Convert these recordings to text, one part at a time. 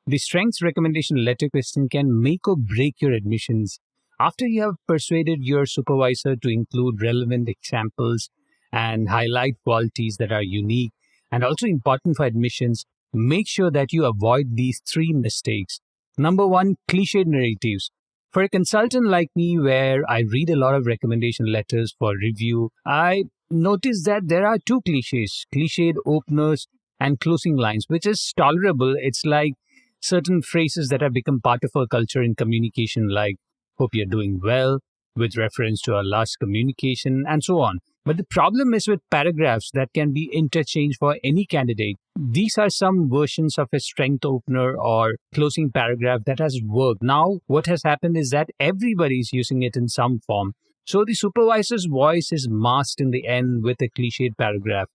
The strengths recommendation letter question can make or break your admissions. After you have persuaded your supervisor to include relevant examples and highlight qualities that are unique and also important for admissions, make sure that you avoid these three mistakes. Number one, cliched narratives. For a consultant like me, where I read a lot of recommendation letters for review, I notice that there are two cliched openers and closing lines, which is tolerable. It's like certain phrases that have become part of our culture in communication, like hope you're doing well, with reference to our last communication, and so on. But the problem is with paragraphs that can be interchanged for any candidate. These are some versions of a strength opener or closing paragraph that has worked. Now, what has happened is that everybody is using it in some form. So the supervisor's voice is masked in the end with a cliched paragraph.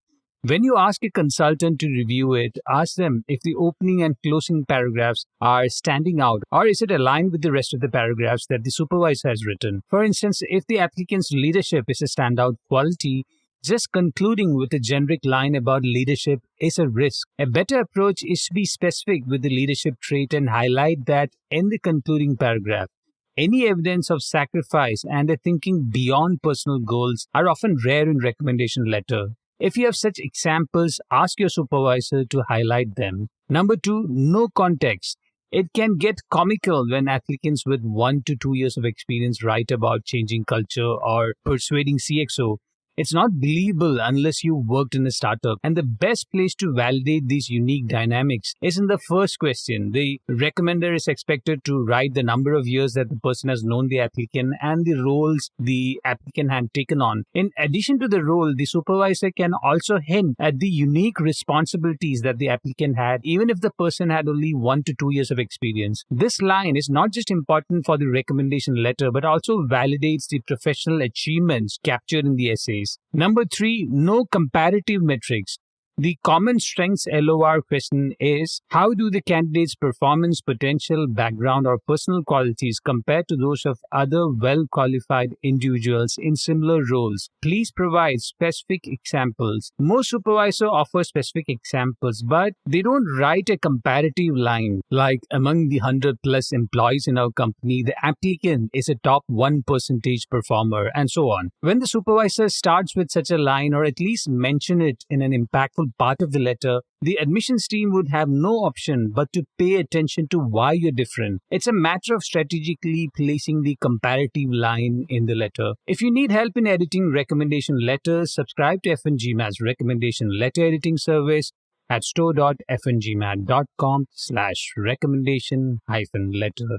When you ask a consultant to review it, ask them if the opening and closing paragraphs are standing out, or is it aligned with the rest of the paragraphs that the supervisor has written. For instance, if the applicant's leadership is a standout quality, just concluding with a generic line about leadership is a risk. A better approach is to be specific with the leadership trait and highlight that in the concluding paragraph. Any evidence of sacrifice and a thinking beyond personal goals are often rare in recommendation letter. If you have such examples, ask your supervisor to highlight them. Number two, no context. It can get comical when applicants with 1 to 2 years of experience write about changing culture or persuading CXO. It's not believable unless you worked in a startup. And the best place to validate these unique dynamics is in the first question. The recommender is expected to write the number of years that the person has known the applicant and the roles the applicant had taken on. In addition to the role, the supervisor can also hint at the unique responsibilities that the applicant had, even if the person had only 1 to 2 years of experience. This line is not just important for the recommendation letter, but also validates the professional achievements captured in the essay. Number three, no comparative metrics. The common strengths LOR question is, how do the candidate's performance, potential, background, or personal qualities compare to those of other well-qualified individuals in similar roles? Please provide specific examples. Most supervisors offer specific examples, but they don't write a comparative line, like among the 100 plus employees in our company, the applicant is a top 1% performer, and so on. When the supervisor starts with such a line, or at least mention it in an impactful part of the letter, the admissions team would have no option but to pay attention to why you're different. It's a matter of strategically placing the comparative line in the letter. If you need help in editing recommendation letters, subscribe to FNGMAT's recommendation letter editing service at store.fngmat.com/recommendation-letter.